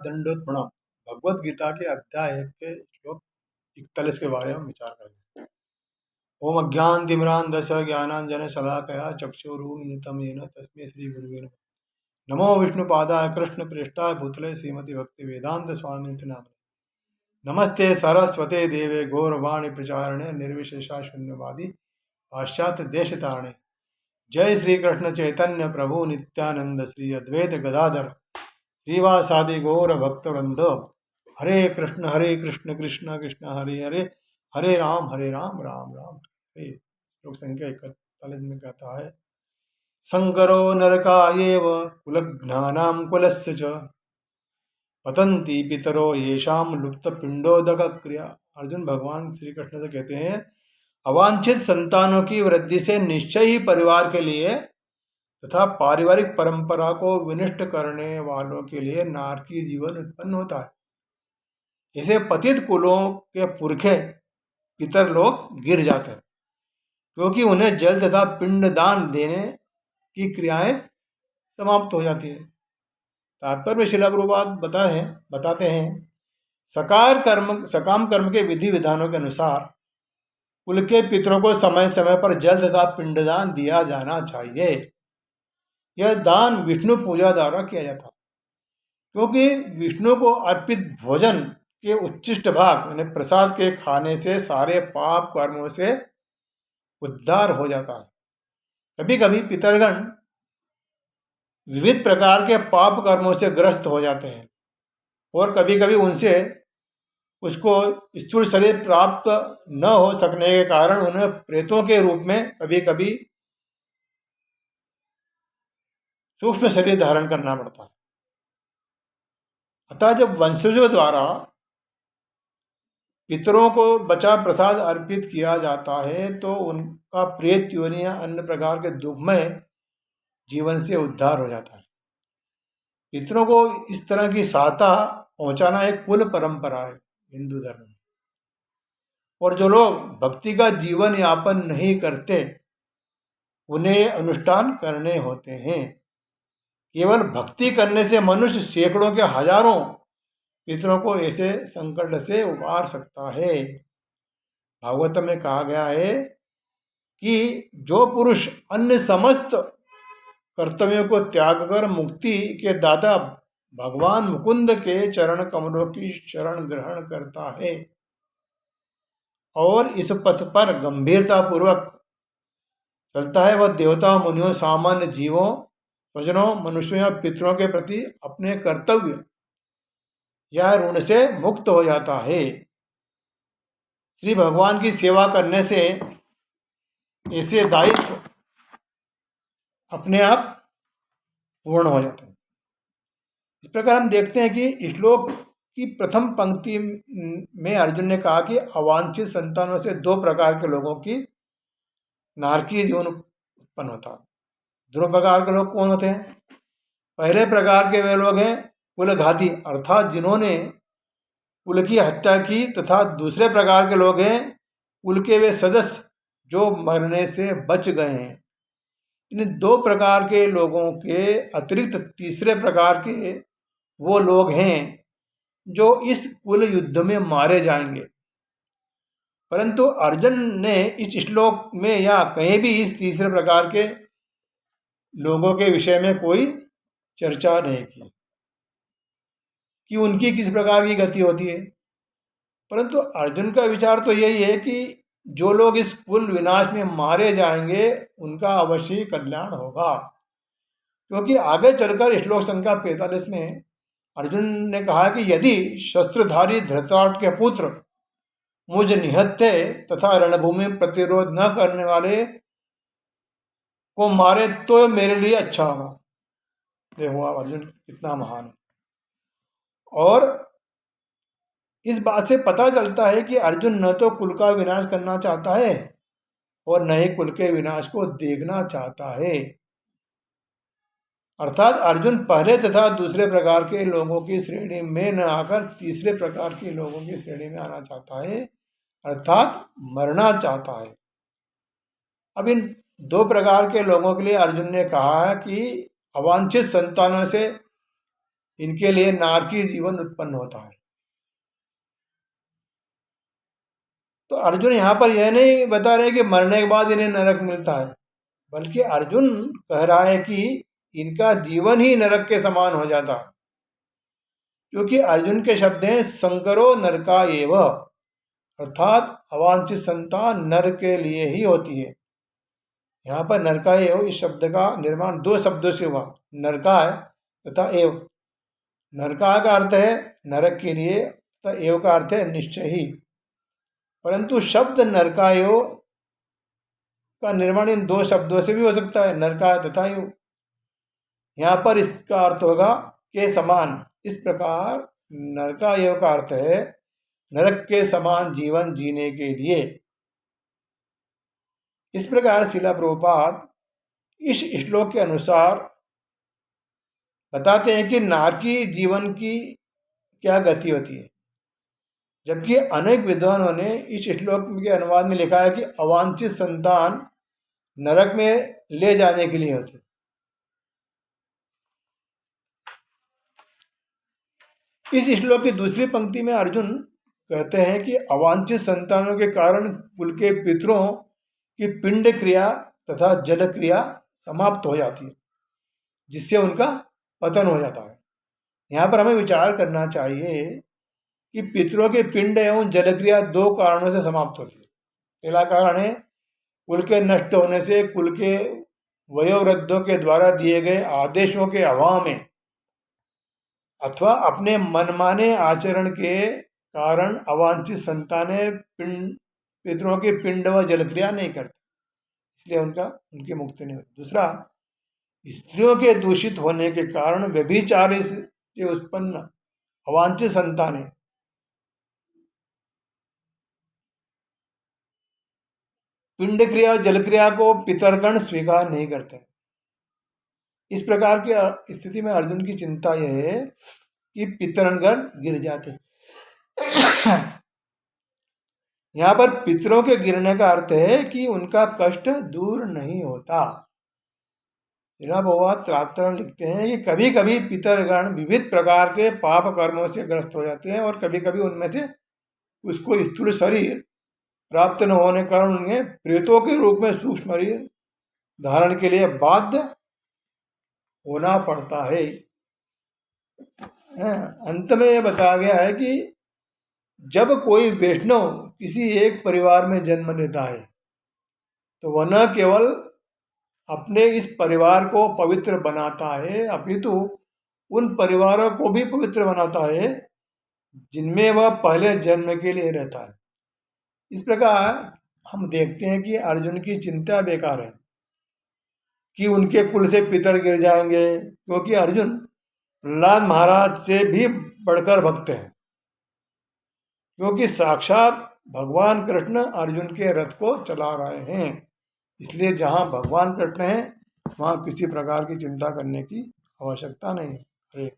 दंडोत प्रणाम। भगवत गीता के अध्याय 1 के श्लोक 41 के बारे में विचार करेंगे। ओम अज्ञानतिमिरान्धस्य ज्ञानाञ्जन शलाकया चक्षुरुन्मिलितं येन तस्मै श्री गुरुवे नमः। नमो विष्णुपादाय कृष्णप्रेष्ठाय भूतले श्रीमति भक्ति वेदांत स्वामिनिति नामिने। नमस्ते सरस्वते देवे गौरवाणी प्रचारणे निर्विशेषा शून्यवादी पाश्चात्य देशतारणे। जय श्री कृष्ण चैतन्य प्रभु नित्यानंद श्री अद्वैत गदाधर श्रीवासादि गौर भक्तवृंद। हरे कृष्ण कृष्ण कृष्ण हरे हरे, हरे राम राम राम हरे। श्लोक संख्या 41 में कहता है, शंकरो नरकायेव कुलघ्नानां कुलस्य च पतन्ति पितरो येषां लुप्त पिंडोदक क्रिया। अर्जुन भगवान श्री कृष्ण से कहते हैं, अवांछित संतानों की वृद्धि से निश्चय ही परिवार के लिए तथा पारिवारिक परंपरा को विनष्ट करने वालों के लिए नारकी जीवन उत्पन्न होता है। इसे पतित कुलों के पुरखे पितर लोग गिर जाते हैं, क्योंकि उन्हें जल तथा पिंडदान देने की क्रियाएं समाप्त हो जाती है। तात्पर्य में शिला प्रभुपाद बताते हैं, सकाम कर्म के विधि विधानों के अनुसार कुल के पितरों को समय समय पर जल तथा पिंडदान दिया जाना चाहिए। यह दान विष्णु पूजा द्वारा किया जाता, क्योंकि विष्णु को अर्पित भोजन के उच्चिष्ट भाग यानी प्रसाद के खाने से सारे पाप कर्मों से उद्धार हो जाता है। कभी कभी पितरगण विविध प्रकार के पाप कर्मों से ग्रस्त हो जाते हैं और कभी कभी उनसे उसको स्थूल शरीर प्राप्त न हो सकने के कारण उन्हें प्रेतों के रूप में कभी कभी सूक्ष्म शरीर धारण करना पड़ता है। अतः जब वंशजों द्वारा पितरों को बचा प्रसाद अर्पित किया जाता है तो उनका प्रेत योनि या अन्य प्रकार के दुखमय जीवन से उद्धार हो जाता है। पितरों को इस तरह की सहायता पहुंचाना एक कुल परंपरा है हिंदू धर्म में। और जो लोग भक्ति का जीवन यापन नहीं करते उन्हें अनुष्ठान करने होते हैं। केवल भक्ति करने से मनुष्य सैकड़ों के हजारों पितरों को ऐसे संकट से उबार सकता है। भागवत में कहा गया है कि जो पुरुष अन्य समस्त कर्तव्यों को त्याग कर मुक्ति के दाता भगवान मुकुंद के चरण कमलों की शरण ग्रहण करता है और इस पथ पर गंभीरता पूर्वक चलता है, वह देवताओं मुनियों सामान्य जीवों स्वजनों मनुष्यों या पितरों के प्रति अपने कर्तव्य या ऋण से मुक्त हो जाता है। श्री भगवान की सेवा करने से ऐसे दायित्व अपने आप पूर्ण हो जाते हैं। इस प्रकार हम देखते हैं कि श्लोक की प्रथम पंक्ति में अर्जुन ने कहा कि अवांछित संतानों से दो प्रकार के लोगों की नारकीय जीवन उत्पन्न होता है। दोनों प्रकार के लोग कौन होते हैं? पहले प्रकार के वे लोग हैं कुलघाती, अर्थात जिन्होंने कुल की हत्या की, तथा दूसरे प्रकार के लोग हैं कुल के वे सदस्य जो मरने से बच गए हैं। इन दो प्रकार के लोगों के अतिरिक्त तीसरे प्रकार के वो लोग हैं जो इस कुल युद्ध में मारे जाएंगे। परंतु अर्जुन ने इस श्लोक में या कहीं भी इस तीसरे प्रकार के लोगों के विषय में कोई चर्चा नहीं की कि उनकी किस प्रकार की गति होती है। परंतु अर्जुन का विचार तो यही है कि जो लोग इस कुल विनाश में मारे जाएंगे उनका अवश्य कल्याण होगा, क्योंकि आगे चलकर श्लोक संख्या 45 में अर्जुन ने कहा कि यदि शस्त्रधारी धृतराष्ट्र के पुत्र मुझ निहत्थे तथा रणभूमि प्रतिरोध न करने वाले को मारे तो मेरे लिए अच्छा होगा। देखो अर्जुन कितना महान है। और इस बात से पता चलता है कि अर्जुन न तो कुल का विनाश करना चाहता है और न ही कुल के विनाश को देखना चाहता है। अर्थात अर्जुन पहले तथा दूसरे प्रकार के लोगों की श्रेणी में न आकर तीसरे प्रकार के लोगों की श्रेणी में आना चाहता है, अर्थात मरना चाहता है। अब इन दो प्रकार के लोगों के लिए अर्जुन ने कहा कि अवांछित संतानों से इनके लिए नारकी जीवन उत्पन्न होता है। तो अर्जुन यहाँ पर यह नहीं बता रहे कि मरने के बाद इन्हें नरक मिलता है, बल्कि अर्जुन कह रहा है कि इनका जीवन ही नरक के समान हो जाता है, क्योंकि अर्जुन के शब्द हैं संकरो नरका एव, अर्थात अवांछित संतान नर के लिए ही होती है। यहाँ पर नरका एव इस शब्द का निर्माण दो शब्दों से हुआ, नरकाय तथा एव। नरकाय का अर्थ है नरक के लिए तथा एव का अर्थ है निश्चय ही, परंतु शब्द नरकायो का निर्माण इन दो शब्दों से भी हो सकता है, नरकाय तथा यु। यहाँ पर इसका अर्थ होगा के समान। इस प्रकार नरकायो का अर्थ है नरक के समान जीवन जीने के लिए। इस प्रकार श्रील प्रभुपाद इस श्लोक के अनुसार बताते हैं कि नारकी जीवन की क्या गति होती है, जबकि अनेक विद्वानों ने इस श्लोक के अनुवाद में लिखा है कि अवांछित संतान नरक में ले जाने के लिए होते। इस श्लोक की दूसरी पंक्ति में अर्जुन कहते हैं कि अवांछित संतानों के कारण कुल के पितरों की पिंड क्रिया तथा जल क्रिया समाप्त हो जाती है, जिससे उनका पतन हो जाता है। यहाँ पर हमें विचार करना चाहिए कि पितरों के पिंड एवं जलक्रिया दो कारणों से समाप्त होती है। पहला कारण है कुल के नष्ट होने से कुल के वयोवृद्धों के द्वारा दिए गए आदेशों के अभाव में अथवा अपने मनमाने आचरण के कारण अवांछित संतानें पितरों के पिंड व जलक्रिया नहीं करती, इसलिए उनकी मुक्ति नहीं होती। दूसरा, स्त्रियों के दूषित होने के कारण व्यभिचार से उत्पन्न अवांछित संतानें पिंड क्रिया जल क्रिया को पितरगण स्वीकार नहीं करते। इस प्रकार की स्थिति में अर्जुन की चिंता यह है कि पितरगण गिर जाते। यहाँ पर पितरों के गिरने का अर्थ है कि उनका कष्ट दूर नहीं होता। बहुत त्रात्रण लिखते हैं कि कभी कभी पितरगण विविध प्रकार के पाप कर्मों से ग्रस्त हो जाते हैं और कभी कभी उनमें से उसको स्थूल शरीर प्राप्त न होने कारण उन्हें प्रेतों के रूप में सूक्ष्म शरीर धारण के लिए बाध्य होना पड़ता है। अंत में यह बताया गया है कि जब कोई वैष्णव किसी एक परिवार में जन्म लेता है तो वह न केवल अपने इस परिवार को पवित्र बनाता है अपितु उन परिवारों को भी पवित्र बनाता है जिनमें वह पहले जन्म के लिए रहता है। इस प्रकार हम देखते हैं कि अर्जुन की चिंता बेकार है कि उनके कुल से पितर गिर जाएंगे, क्योंकि अर्जुन प्रहलाद महाराज से भी बढ़कर भक्त हैं, क्योंकि साक्षात भगवान कृष्ण अर्जुन के रथ को चला रहे हैं। इसलिए जहाँ भगवान कृष्ण हैं वहाँ किसी प्रकार की चिंता करने की आवश्यकता नहीं है।